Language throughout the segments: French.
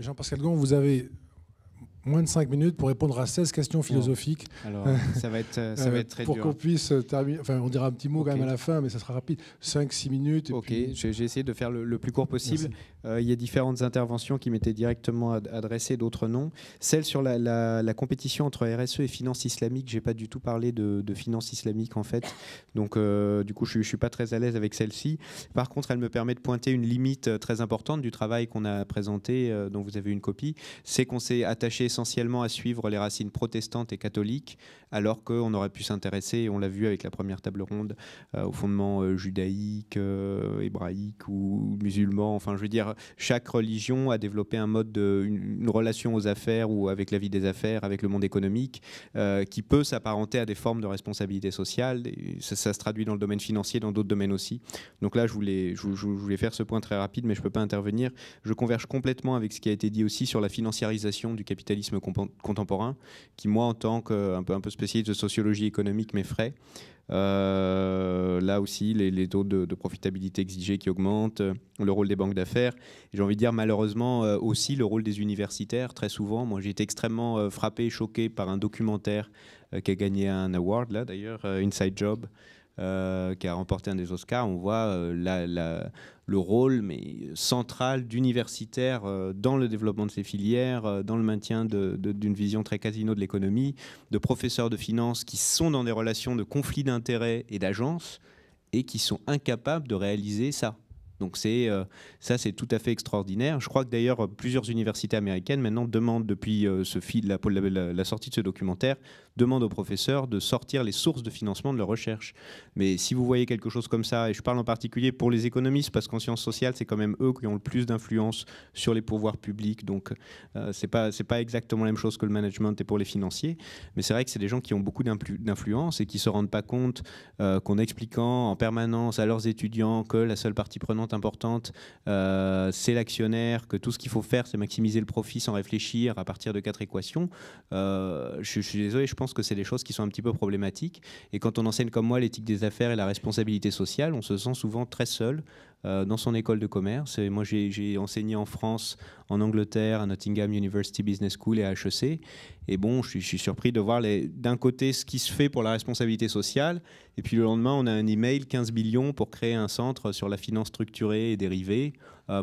Jean-Pascal Gon, vous avez moins de 5 minutes pour répondre à 16 questions philosophiques. Alors, ça va être très pour dur. qu'on puisse terminer. Enfin, on dira un petit mot quand même à la fin, mais ça sera rapide. 5-6 minutes. Et ok, puis... j'ai essayé de faire le plus court possible. Il y a différentes interventions qui m'étaient directement adressées, d'autres non. Celle sur la compétition entre RSE et finance islamique, j'ai pas du tout parlé de finance islamique en fait. Donc du coup, je suis pas très à l'aise avec celle-ci. Par contre, elle me permet de pointer une limite très importante du travail qu'on a présenté, dont vous avez une copie. C'est qu'on s'est attaché essentiellement à suivre les racines protestantes et catholiques, alors qu'on aurait pu s'intéresser, et on l'a vu avec la première table ronde, aux fondements judaïques, hébraïques ou musulmans. Enfin, je veux dire, chaque religion a développé un mode une relation aux affaires ou avec la vie des affaires, avec le monde économique, qui peut s'apparenter à des formes de responsabilité sociale. Et ça se traduit dans le domaine financier, dans d'autres domaines aussi. Donc là, je voulais faire ce point très rapide, mais je ne peux pas intervenir. Je converge complètement avec ce qui a été dit aussi sur la financiarisation du capitalisme contemporain, qui moi, en tant qu'un peu spécialiste de sociologie économique, m'effraie. Là aussi, les taux de profitabilité exigés qui augmentent, le rôle des banques d'affaires. J'ai envie de dire malheureusement aussi le rôle des universitaires, très souvent. Moi, j'ai été extrêmement frappé, choqué par un documentaire qui a gagné un award, là d'ailleurs, Inside Job, qui a remporté un des Oscars. On voit le rôle central d'universitaires dans le développement de ces filières, dans le maintien d'une vision très casino de l'économie, de professeurs de finance qui sont dans des relations de conflit d'intérêts et d'agences et qui sont incapables de réaliser ça. Donc ça, c'est tout à fait extraordinaire. Je crois que d'ailleurs plusieurs universités américaines maintenant demandent, depuis la sortie de ce documentaire, demandent aux professeurs de sortir les sources de financement de leur recherche. Mais si vous voyez quelque chose comme ça, et je parle en particulier pour les économistes, parce qu'en sciences sociales, c'est quand même eux qui ont le plus d'influence sur les pouvoirs publics, donc c'est pas exactement la même chose que le management et pour les financiers, mais c'est vrai que c'est des gens qui ont beaucoup d'influence et qui se rendent pas compte qu'en expliquant en permanence à leurs étudiants que la seule partie prenante importante, c'est l'actionnaire, que tout ce qu'il faut faire, c'est maximiser le profit sans réfléchir à partir de 4 équations. Je suis désolé, je pense que c'est des choses qui sont un petit peu problématiques. Et quand on enseigne comme moi l'éthique des affaires et la responsabilité sociale, on se sent souvent très seul dans son école de commerce. Et moi, j'ai enseigné en France, en Angleterre, à Nottingham University Business School et à HEC. Et bon, je suis surpris de voir d'un côté ce qui se fait pour la responsabilité sociale, et puis le lendemain, on a un email 15 millions pour créer un centre sur la finance structurée et dérivée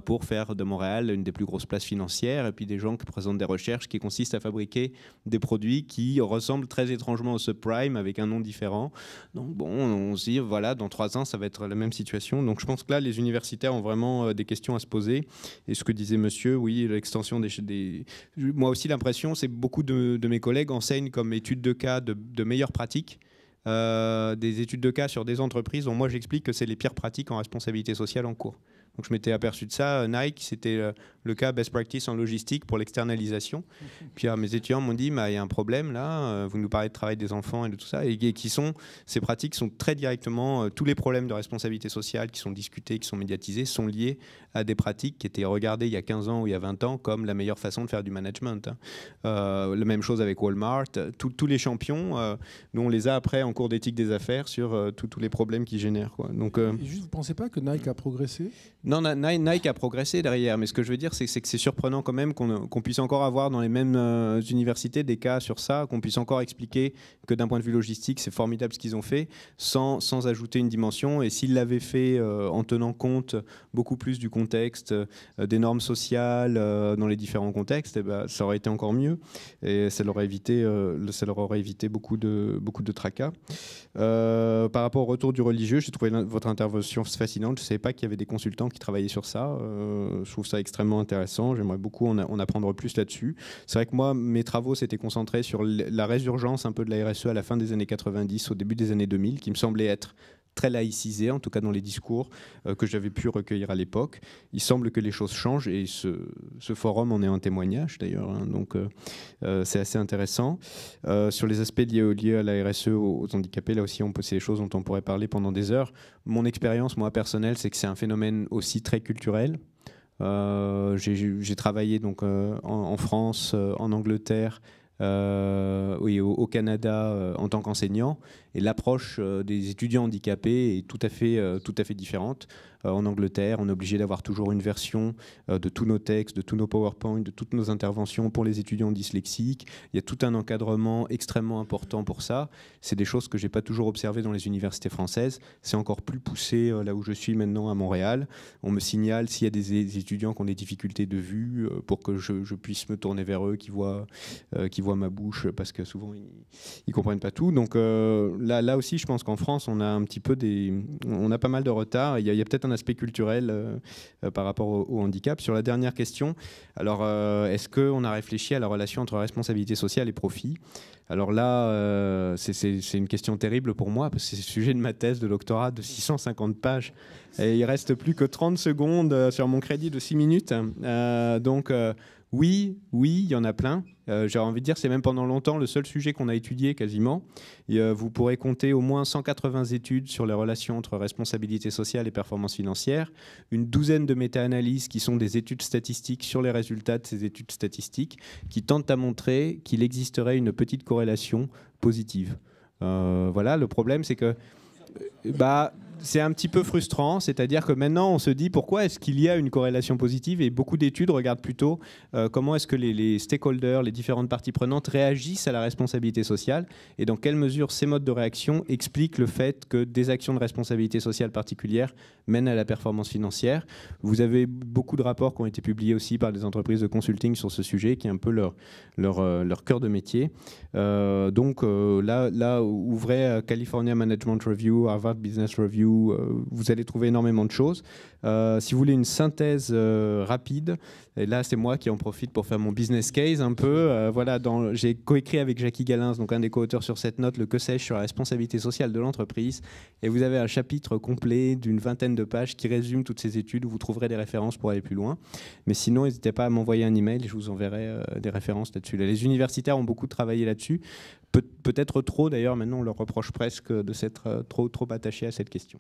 pour faire de Montréal une des plus grosses places financières, et puis des gens qui présentent des recherches qui consistent à fabriquer des produits qui ressemblent très étrangement au subprime avec un nom différent. Donc bon, on se dit, voilà, dans 3 ans, ça va être la même situation. Donc je pense que là, les universitaires ont vraiment des questions à se poser. Et ce que disait monsieur, oui, l'extension des... Moi aussi, l'impression, c'est que beaucoup de mes collègues enseignent comme études de cas de meilleures pratiques. Des études de cas sur des entreprises dont moi j'explique que c'est les pires pratiques en responsabilité sociale en cours. Donc je m'étais aperçu de ça. Nike, c'était le cas best practice en logistique pour l'externalisation. Puis mes étudiants m'ont dit, il y a un problème là, vous nous parlez de travail des enfants et de tout ça, et ces pratiques sont très directement, tous les problèmes de responsabilité sociale qui sont discutés, qui sont médiatisés, sont liés à des pratiques qui étaient regardées il y a 15 ans ou il y a 20 ans comme la meilleure façon de faire du management. La même chose avec Walmart. Tous les champions, nous on les a après en cours d'éthique des affaires sur tous les problèmes qu'ils génèrent, quoi. Donc, et juste, vous ne pensez pas que Nike a progressé ? Non, Nike a progressé derrière, mais ce que je veux dire, c'est que c'est surprenant quand même qu'on puisse encore avoir dans les mêmes universités des cas sur ça, qu'on puisse encore expliquer que d'un point de vue logistique, c'est formidable ce qu'ils ont fait, sans ajouter une dimension. Et s'ils l'avaient fait en tenant compte beaucoup plus du contexte, des normes sociales dans les différents contextes, eh ben, ça aurait été encore mieux. Et ça leur aurait évité beaucoup de tracas. Par rapport au retour du religieux, j'ai trouvé votre intervention fascinante. Je ne savais pas qu'il y avait des consultants qui travaillaient sur ça. Je trouve ça extrêmement intéressant. J'aimerais beaucoup en apprendre plus là-dessus. C'est vrai que moi, mes travaux s'étaient concentrés sur la résurgence un peu de la RSE à la fin des années 90, au début des années 2000, qui me semblait être très laïcisé, en tout cas dans les discours que j'avais pu recueillir à l'époque. Il semble que les choses changent et ce forum en est un témoignage d'ailleurs, hein, donc c'est assez intéressant. Sur les aspects liés à la RSE, aux handicapés, là aussi c'est des choses dont on pourrait parler pendant des heures. Mon expérience, moi personnelle, c'est que c'est un phénomène aussi très culturel. J'ai travaillé donc en France, en Angleterre, oui, au Canada en tant qu'enseignant, et l'approche des étudiants handicapés est tout à fait différente. en Angleterre. On est obligé d'avoir toujours une version de tous nos textes, de tous nos PowerPoint, de toutes nos interventions pour les étudiants dyslexiques. Il y a tout un encadrement extrêmement important pour ça. C'est des choses que je n'ai pas toujours observées dans les universités françaises. C'est encore plus poussé là où je suis maintenant à Montréal. On me signale s'il y a des étudiants qui ont des difficultés de vue pour que je puisse me tourner vers eux, qui voient ma bouche, parce que souvent ils ne comprennent pas tout. Donc là aussi, je pense qu'en France, on a un petit peu on a pas mal de retard. Il y a peut-être un aspect culturel par rapport au handicap. Sur la dernière question, alors est-ce qu'on a réfléchi à la relation entre responsabilité sociale et profit ? Alors là, c'est une question terrible pour moi, parce que c'est le sujet de ma thèse de doctorat de 650 pages. Et il reste plus que 30 secondes sur mon crédit de 6 minutes. Donc oui, il y en a plein. J'ai envie de dire, c'est même pendant longtemps le seul sujet qu'on a étudié quasiment. Et, vous pourrez compter au moins 180 études sur les relations entre responsabilité sociale et performance financière, une douzaine de méta-analyses qui sont des études statistiques sur les résultats de ces études statistiques qui tentent à montrer qu'il existerait une petite corrélation positive. Voilà, le problème c'est que c'est un petit peu frustrant, c'est-à-dire que maintenant on se dit pourquoi est-ce qu'il y a une corrélation positive, et beaucoup d'études regardent plutôt comment est-ce que les stakeholders, les différentes parties prenantes réagissent à la responsabilité sociale et dans quelle mesure ces modes de réaction expliquent le fait que des actions de responsabilité sociale particulières mènent à la performance financière. Vous avez beaucoup de rapports qui ont été publiés aussi par des entreprises de consulting sur ce sujet, qui est un peu leur cœur de métier. Donc là, ouvrez California Management Review, Harvard Business Review, vous allez trouver énormément de choses. Si vous voulez une synthèse rapide, et là c'est moi qui en profite pour faire mon business case un peu. Voilà, j'ai coécrit avec Jackie Galins, donc un des co-auteurs sur cette note, le que sais-je sur la responsabilité sociale de l'entreprise. Et vous avez un chapitre complet d'une vingtaine de pages qui résume toutes ces études, où vous trouverez des références pour aller plus loin. Mais sinon, n'hésitez pas à m'envoyer un email et je vous enverrai des références là-dessus. Les universitaires ont beaucoup travaillé là-dessus. Peut-être trop d'ailleurs, maintenant on leur reproche presque de s'être trop attachés à cette question.